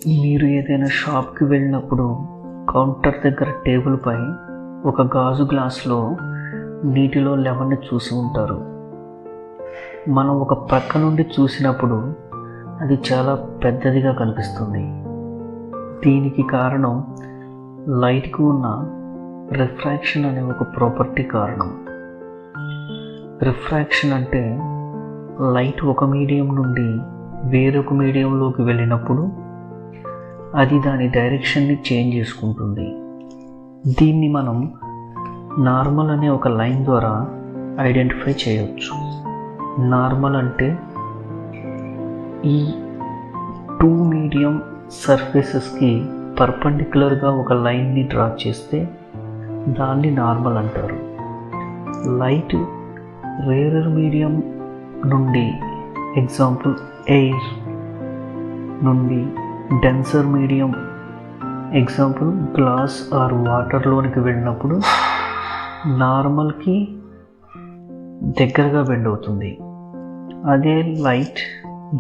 మీరు ఏదైనా షాప్కి వెళ్ళినప్పుడు కౌంటర్ దగ్గర టేబుల్పై ఒక గాజు గ్లాసులో నీటిలో లెమన్ని చూసి ఉంటారు. మనం ఒక ప్రక్క నుండి చూసినప్పుడు అది చాలా పెద్దదిగా కనిపిస్తుంది. దీనికి కారణం లైట్కి ఉన్న రిఫ్రాక్షన్ అనే ఒక ప్రాపర్టీ కారణం. రిఫ్రాక్షన్ అంటే లైట్ ఒక మీడియం నుండి వేరొక మీడియంలోకి వెళ్ళినప్పుడు అది దాని డైరెక్షన్ని చేంజ్ చేసుకుంటుంది. దీన్ని మనం నార్మల్ అనే ఒక లైన్ ద్వారా ఐడెంటిఫై చేయవచ్చు. నార్మల్ అంటే ఈ టూ మీడియం సర్ఫేసెస్కి పర్పెండిక్యులర్గా ఒక లైన్ని డ్రా చేస్తే దాన్ని నార్మల్ అంటారు. లైట్ రేరర్ మీడియం నుండి, ఎగ్జాంపుల్ ఎయిర్ నుండి denser medium, example glass or వాటర్లోనికి వెళ్ళినప్పుడు నార్మల్కి దగ్గరగా బెండ్ అవుతుంది. అదే లైట్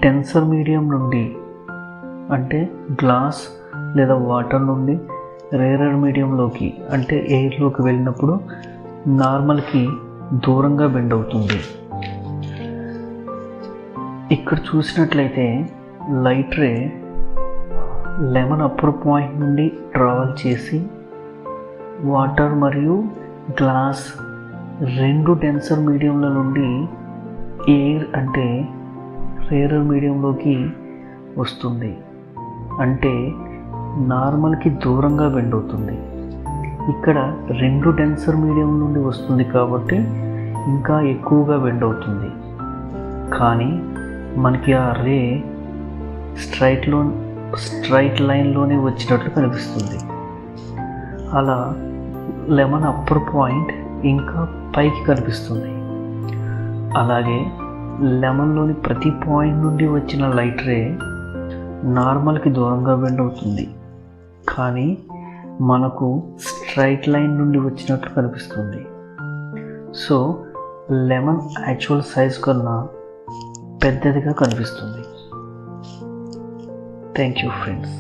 డెన్సర్ మీడియం నుండి అంటే గ్లాస్ లేదా వాటర్ నుండి రేరర్ మీడియంలోకి అంటే ఎయిర్లోకి వెళ్ళినప్పుడు నార్మల్కి దూరంగా బెండ్ అవుతుంది. ఇక్కడ చూసినట్లయితే light ray lemon upper point నుండి ట్రావెల్ చేసి వాటర్ మరియు గ్లాస్ రెండు డెన్సర్ మీడియంల నుండి ఎయిర్ అంటే రేరర్ మీడియంలోకి వస్తుంది. అంటే నార్మల్కి దూరంగా బెండ్ అవుతుంది. ఇక్కడ రెండు డెన్సర్ మీడియం నుండి వస్తుంది కాబట్టి ఇంకా ఎక్కువగా బెండ్ అవుతుంది. కానీ మనకి ఆ రే స్ట్రైట్ లైన్లోనే వచ్చినట్లు కనిపిస్తుంది. అలా లెమన్ అప్పర్ పాయింట్ ఇంకా పైకి కనిపిస్తుంది. అలాగే లెమన్లోని ప్రతి పాయింట్ నుండి వచ్చిన లైట్ రే నార్మల్కి దూరంగా బెండ్ అవుతుంది. కానీ మనకు స్ట్రైట్ లైన్ నుండి వచ్చినట్లు కనిపిస్తుంది. సో లెమన్ యాక్చువల్ సైజ్ కన్నా పెద్దదిగా కనిపిస్తుంది. Thank you friends.